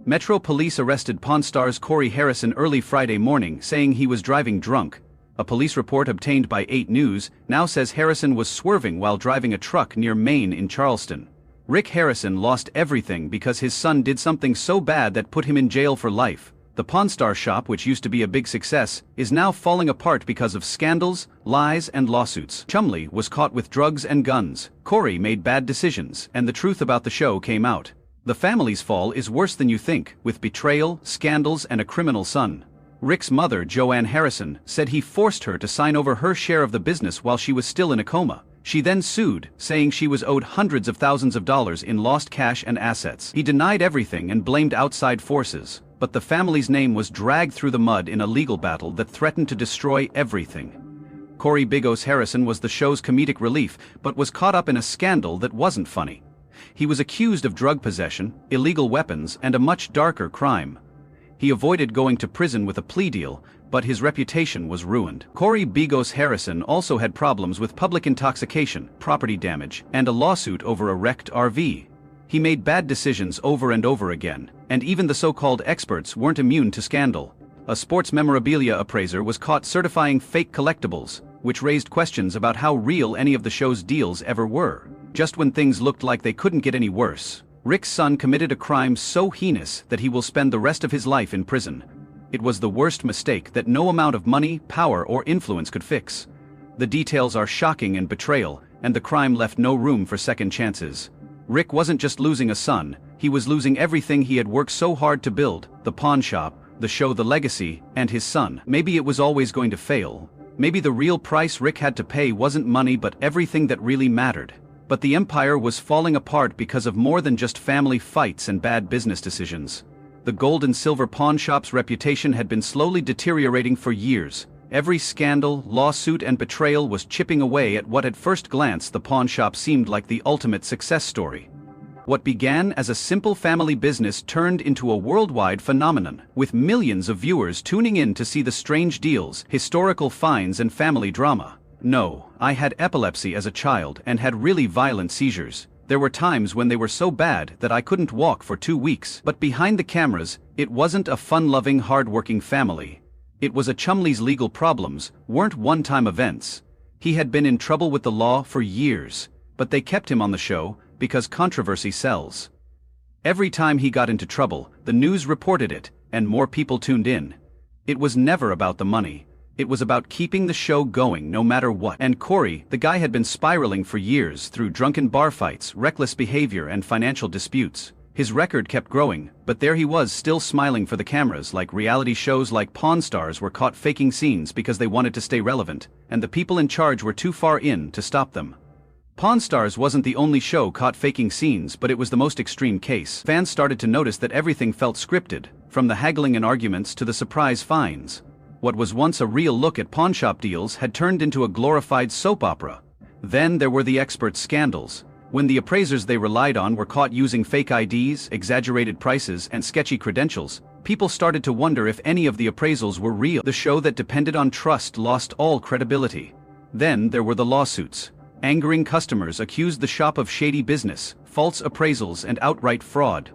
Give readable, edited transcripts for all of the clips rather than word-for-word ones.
Metro Police arrested Pawn Stars Corey Harrison early Friday morning, saying he was driving drunk. A police report obtained by 8 News now says Harrison was swerving while driving a truck near Maine in Charleston. Rick Harrison lost everything because his son did something so bad that put him in jail for life. The Pawn Star shop, which used to be a big success, is now falling apart because of scandals, lies, and lawsuits. Chumlee was caught with drugs and guns. Corey made bad decisions, and the truth about the show came out. The family's fall is worse than you think, with betrayal, scandals, and a criminal son. Rick's mother, Joanne Harrison, said he forced her to sign over her share of the business while she was still in a coma. She then sued, saying she was owed hundreds of thousands of dollars in lost cash and assets. He denied everything and blamed outside forces, but the family's name was dragged through the mud in a legal battle that threatened to destroy everything. Corey Bigos Harrison was the show's comedic relief, but was caught up in a scandal that wasn't funny. He was accused of drug possession, illegal weapons, and a much darker crime. He avoided going to prison with a plea deal, but his reputation was ruined. Corey Bigos Harrison also had problems with public intoxication, property damage, and a lawsuit over a wrecked RV. He made bad decisions over and over again, and even the so-called experts weren't immune to scandal. A sports memorabilia appraiser was caught certifying fake collectibles, which raised questions about how real any of the show's deals ever were. Just when things looked like they couldn't get any worse, Rick's son committed a crime so heinous that he will spend the rest of his life in prison. It was the worst mistake that no amount of money, power, or influence could fix. The details are shocking and betrayal, and the crime left no room for second chances. Rick wasn't just losing a son, he was losing everything he had worked so hard to build: the pawn shop, the show The Legacy, and his son. Maybe it was always going to fail. Maybe the real price Rick had to pay wasn't money but everything that really mattered. But the empire was falling apart because of more than just family fights and bad business decisions. The gold and silver pawn shop's reputation had been slowly deteriorating for years. Every scandal, lawsuit, and betrayal was chipping away at what at first glance the pawn shop seemed like the ultimate success story. What began as a simple family business turned into a worldwide phenomenon, with millions of viewers tuning in to see the strange deals, historical finds, and family drama. No, I had epilepsy as a child and had really violent seizures. There were times when they were so bad that I couldn't walk for 2 weeks. But behind the cameras, it wasn't a fun-loving, hard-working family. It was Chumlee's legal problems weren't one-time events. He had been in trouble with the law for years, but they kept him on the show because controversy sells. Every time he got into trouble, the news reported it, and more people tuned in. It was never about the money. It was about keeping the show going no matter what. And Corey, the guy, had been spiraling for years through drunken bar fights, reckless behavior, and financial disputes. His record kept growing, but there he was, still smiling for the cameras. Like reality shows like Pawn Stars were caught faking scenes because they wanted to stay relevant, and the people in charge were too far in to stop them. Pawn Stars wasn't the only show caught faking scenes, but it was the most extreme case. Fans started to notice that everything felt scripted, from the haggling and arguments to the surprise fines. What was once a real look at pawnshop deals had turned into a glorified soap opera. Then there were the expert scandals. When the appraisers they relied on were caught using fake IDs, exaggerated prices, and sketchy credentials, people started to wonder if any of the appraisals were real. The show that depended on trust lost all credibility. Then there were the lawsuits. Angering customers accused the shop of shady business, false appraisals, and outright fraud.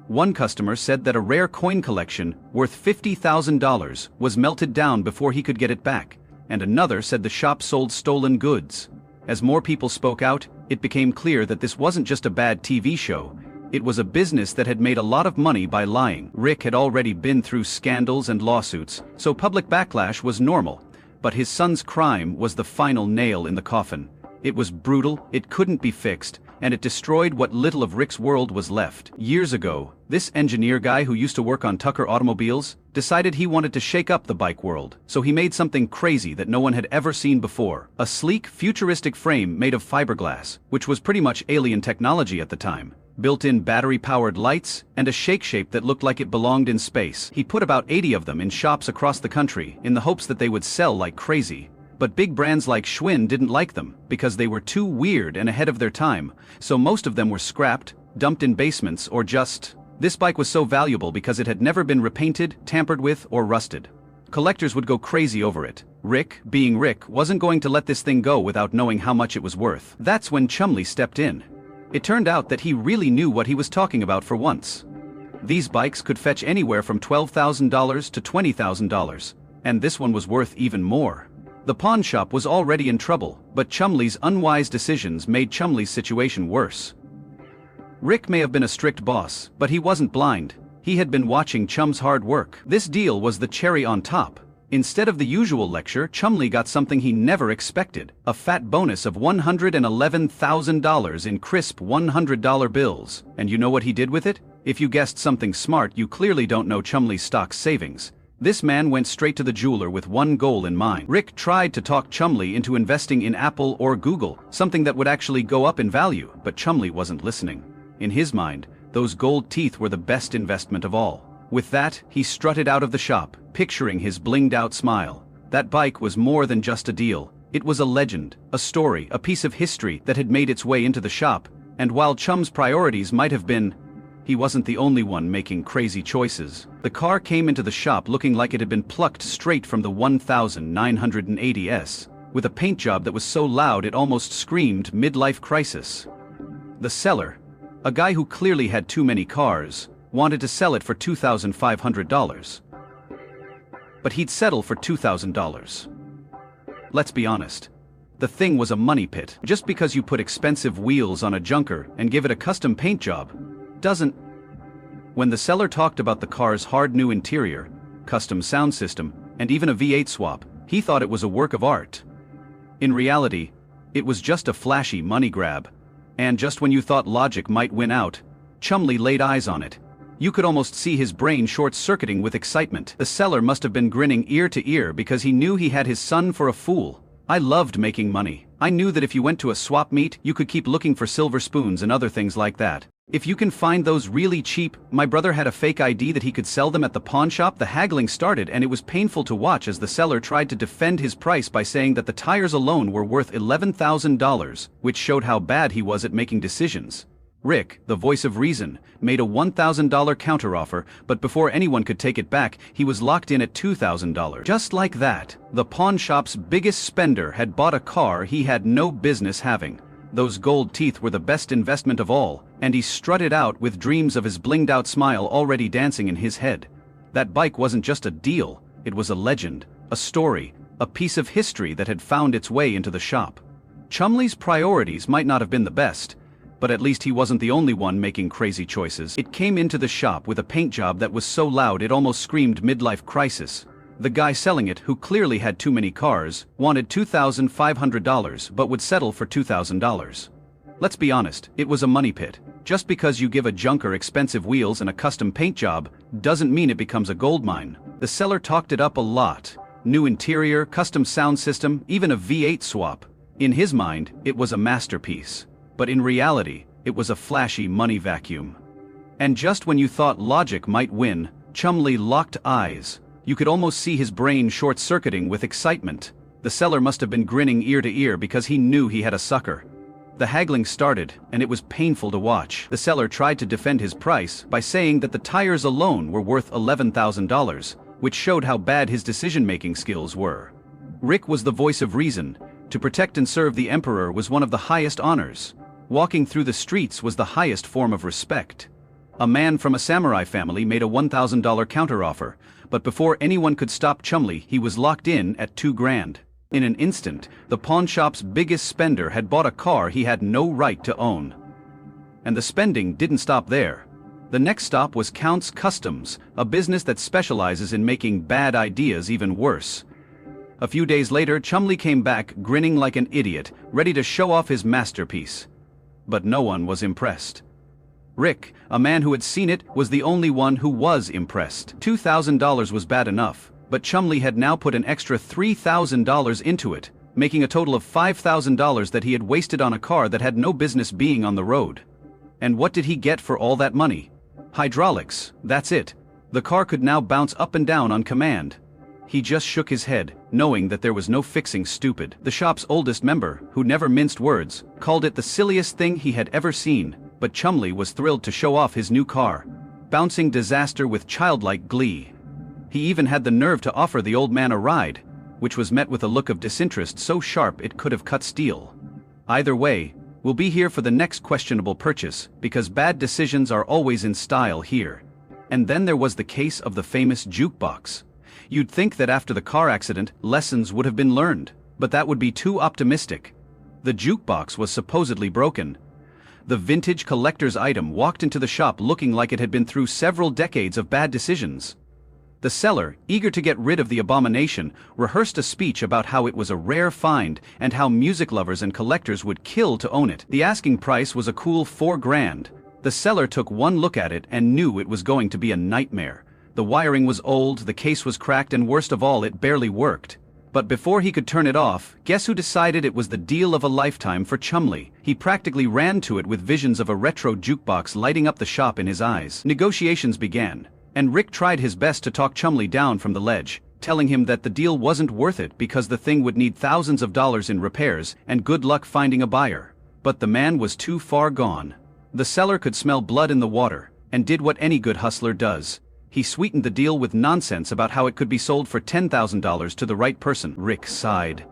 One customer said that a rare coin collection worth $50,000 was melted down before he could get it back, and another said the shop sold stolen goods. As more people spoke out, it became clear that this wasn't just a bad TV show. It was a business that had made a lot of money by lying. Rick had already been through scandals and lawsuits, so public backlash was normal. But his son's crime was the final nail in the coffin. It was brutal, it couldn't be fixed, and it destroyed what little of Rick's world was left. Years ago, this engineer guy who used to work on Tucker Automobiles decided he wanted to shake up the bike world, so he made something crazy that no one had ever seen before. A sleek, futuristic frame made of fiberglass, which was pretty much alien technology at the time. Built-in battery-powered lights, and a shake shape that looked like it belonged in space. He put about 80 of them in shops across the country in the hopes that they would sell like crazy. But big brands like Schwinn didn't like them because they were too weird and ahead of their time, so most of them were scrapped, dumped in basements, or just... This bike was so valuable because it had never been repainted, tampered with, or rusted. Collectors would go crazy over it. Rick, being Rick, wasn't going to let this thing go without knowing how much it was worth. That's when Chumlee stepped in. It turned out that he really knew what he was talking about for once. These bikes could fetch anywhere from $12,000 to $20,000, and this one was worth even more. The pawn shop was already in trouble, but Chumley's unwise decisions made Chumley's situation worse. Rick may have been a strict boss, but he wasn't blind. He had been watching Chum's hard work. This deal was the cherry on top. Instead of the usual lecture, Chumley got something he never expected, a fat bonus of $111,000 in crisp $100 bills. And you know what he did with it? If you guessed something smart, you clearly don't know Chumley's stock savings. This man went straight to the jeweler with one goal in mind. Rick tried to talk Chumley into investing in Apple or Google, something that would actually go up in value, but Chumley wasn't listening. In his mind, those gold teeth were the best investment of all. With that, he strutted out of the shop, picturing his blinged-out smile. That bike was more than just a deal. It was a legend, a story, a piece of history that had made its way into the shop, and while Chum's priorities might have been, he wasn't the only one making crazy choices. The car came into the shop looking like it had been plucked straight from the 1980s, with a paint job that was so loud it almost screamed midlife crisis. The seller, a guy who clearly had too many cars, wanted to sell it for $2,500. But he'd settle for $2,000. Let's be honest. The thing was a money pit. Just because you put expensive wheels on a junker and give it a custom paint job, doesn't. When the seller talked about the car's hard new interior, custom sound system, and even a V8 swap, he thought it was a work of art. In reality, it was just a flashy money grab. And just when you thought logic might win out, Chumley laid eyes on it. You could almost see his brain short-circuiting with excitement. The seller must have been grinning ear to ear because he knew he had his son for a fool. I loved making money. I knew that if you went to a swap meet, you could keep looking for silver spoons and other things like that. If you can find those really cheap, my brother had a fake ID that he could sell them at the pawn shop. The haggling started, and it was painful to watch as the seller tried to defend his price by saying that the tires alone were worth $11,000, which showed how bad he was at making decisions. Rick, the voice of reason, made a $1,000 counteroffer, but before anyone could take it back, he was locked in at $2,000. Just like that, the pawn shop's biggest spender had bought a car he had no business having. Those gold teeth were the best investment of all, and he strutted out with dreams of his blinged-out smile already dancing in his head. That bike wasn't just a deal, it was a legend, a story, a piece of history that had found its way into the shop. Chumley's priorities might not have been the best, but at least he wasn't the only one making crazy choices. It came into the shop with a paint job that was so loud it almost screamed midlife crisis. The guy selling it, who clearly had too many cars, wanted $2,500 but would settle for $2,000. Let's be honest, it was a money pit. Just because you give a junker expensive wheels and a custom paint job doesn't mean it becomes a gold mine. The seller talked it up a lot. New interior, custom sound system, even a V8 swap. In his mind, it was a masterpiece. But in reality, it was a flashy money vacuum. And just when you thought logic might win, Chumley locked eyes. You could almost see his brain short-circuiting with excitement. The seller must have been grinning ear to ear because he knew he had a sucker. The haggling started, and it was painful to watch. The seller tried to defend his price by saying that the tires alone were worth $11,000, which showed how bad his decision-making skills were. Rick was the voice of reason. To protect and serve the emperor was one of the highest honors. Walking through the streets was the highest form of respect. A man from a samurai family made a $1,000 counteroffer, but before anyone could stop Chumley, he was locked in at $2,000. In an instant, the pawn shop's biggest spender had bought a car he had no right to own. And the spending didn't stop there. The next stop was Count's Customs, a business that specializes in making bad ideas even worse. A few days later, Chumley came back grinning like an idiot, ready to show off his masterpiece. But no one was impressed. Rick, a man who had seen it, was the only one who was impressed. $2,000 was bad enough, but Chumley had now put an extra $3,000 into it, making a total of $5,000 that he had wasted on a car that had no business being on the road. And what did he get for all that money? Hydraulics, that's it. The car could now bounce up and down on command. He just shook his head, knowing that there was no fixing stupid. The shop's oldest member, who never minced words, called it the silliest thing he had ever seen, but Chumley was thrilled to show off his new car, bouncing disaster with childlike glee. He even had the nerve to offer the old man a ride, which was met with a look of disinterest so sharp it could have cut steel. Either way, we'll be here for the next questionable purchase, because bad decisions are always in style here. And then there was the case of the famous jukebox. You'd think that after the car accident, lessons would have been learned, but that would be too optimistic. The jukebox was supposedly broken. The vintage collector's item walked into the shop looking like it had been through several decades of bad decisions. The seller, eager to get rid of the abomination, rehearsed a speech about how it was a rare find and how music lovers and collectors would kill to own it. The asking price was a cool $4,000. The seller took one look at it and knew it was going to be a nightmare. The wiring was old, the case was cracked, and worst of all, it barely worked. But before he could turn it off, guess who decided it was the deal of a lifetime for Chumley? He practically ran to it with visions of a retro jukebox lighting up the shop in his eyes. Negotiations began, and Rick tried his best to talk Chumley down from the ledge, telling him that the deal wasn't worth it because the thing would need thousands of dollars in repairs and good luck finding a buyer. But the man was too far gone. The seller could smell blood in the water, and did what any good hustler does. He sweetened the deal with nonsense about how it could be sold for $10,000 to the right person. Rick sighed.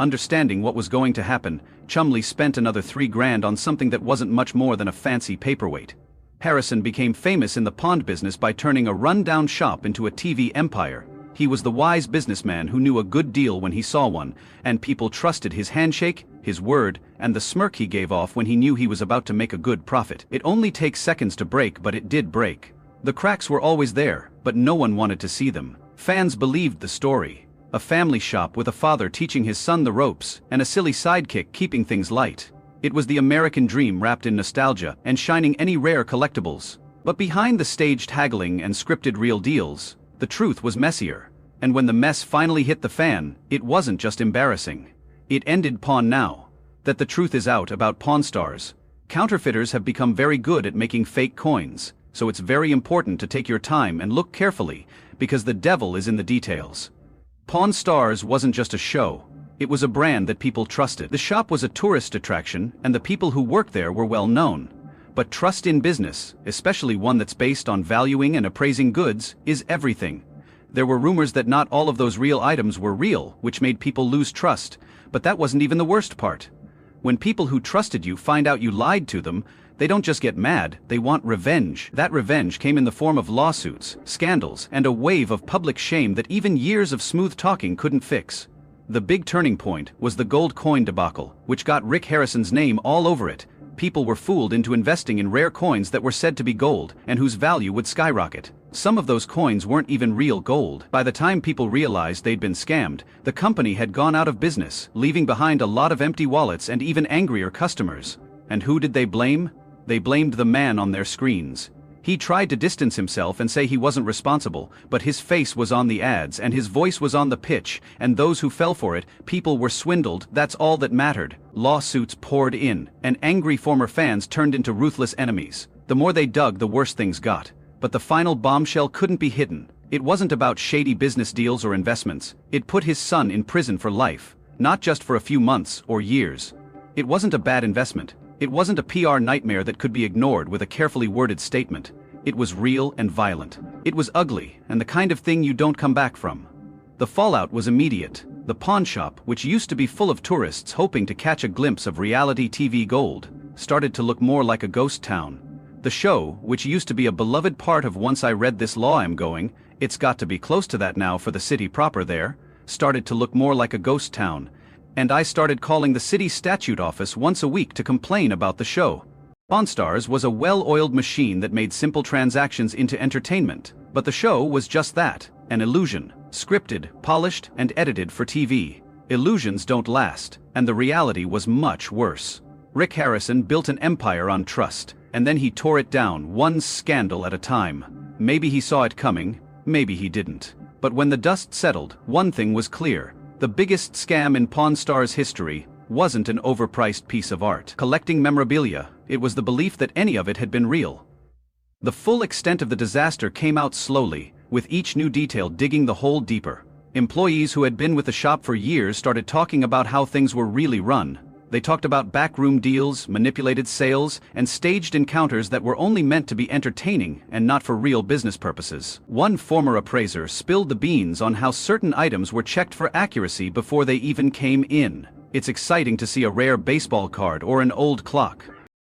Understanding what was going to happen, Chumley spent another $3,000 on something that wasn't much more than a fancy paperweight. Harrison became famous in the pond business by turning a run-down shop into a TV empire. He was the wise businessman who knew a good deal when he saw one, and people trusted his handshake, his word, and the smirk he gave off when he knew he was about to make a good profit. It only takes seconds to break, but it did break. The cracks were always there, but no one wanted to see them. Fans believed the story. A family shop with a father teaching his son the ropes, and a silly sidekick keeping things light. It was the American dream wrapped in nostalgia and shining any rare collectibles. But behind the staged haggling and scripted real deals, the truth was messier. And when the mess finally hit the fan, it wasn't just embarrassing. It ended Pawn Now. That the truth is out about Pawn Stars. Counterfeiters have become very good at making fake coins. So it's very important to take your time and look carefully, because the devil is in the details. Pawn Stars wasn't just a show, it was a brand that people trusted. The shop was a tourist attraction, and the people who worked there were well known. But trust in business, especially one that's based on valuing and appraising goods, is everything. There were rumors that not all of those real items were real, which made people lose trust, but that wasn't even the worst part. When people who trusted you find out you lied to them, they don't just get mad, they want revenge. That revenge came in the form of lawsuits, scandals, and a wave of public shame that even years of smooth talking couldn't fix. The big turning point was the gold coin debacle, which got Rick Harrison's name all over it. People were fooled into investing in rare coins that were said to be gold, and whose value would skyrocket. Some of those coins weren't even real gold. By the time people realized they'd been scammed, the company had gone out of business, leaving behind a lot of empty wallets and even angrier customers. And who did they blame? They blamed the man on their screens. He tried to distance himself and say he wasn't responsible, but his face was on the ads and his voice was on the pitch, and those who fell for it, people were swindled, that's all that mattered. Lawsuits poured in, and angry former fans turned into ruthless enemies. The more they dug, the worse things got. But the final bombshell couldn't be hidden. It wasn't about shady business deals or investments. It put his son in prison for life, not just for a few months or years. It wasn't a bad investment. It wasn't a PR nightmare that could be ignored with a carefully worded statement. It was real and violent. It was ugly, and the kind of thing you don't come back from. The fallout was immediate. The pawn shop, which used to be full of tourists hoping to catch a glimpse of reality TV gold, started to look more like a ghost town. The show, which used to be a beloved part of Once I Read This Law I'm Going, it's got to be close to that now for the city proper there, started to look more like a ghost town. And I started calling the city statute office once a week to complain about the show. Pawn Stars was a well-oiled machine that made simple transactions into entertainment, but the show was just that, an illusion, scripted, polished, and edited for TV. Illusions don't last, and the reality was much worse. Rick Harrison built an empire on trust, and then he tore it down, one scandal at a time. Maybe he saw it coming, maybe he didn't. But when the dust settled, one thing was clear. The biggest scam in Pawn Stars history wasn't an overpriced piece of art. Collecting memorabilia, it was the belief that any of it had been real. The full extent of the disaster came out slowly, with each new detail digging the hole deeper. Employees who had been with the shop for years started talking about how things were really run. They talked about backroom deals, manipulated sales, and staged encounters that were only meant to be entertaining and not for real business purposes. One former appraiser spilled the beans on how certain items were checked for accuracy before they even came in. It's exciting to see a rare baseball card or an old clock,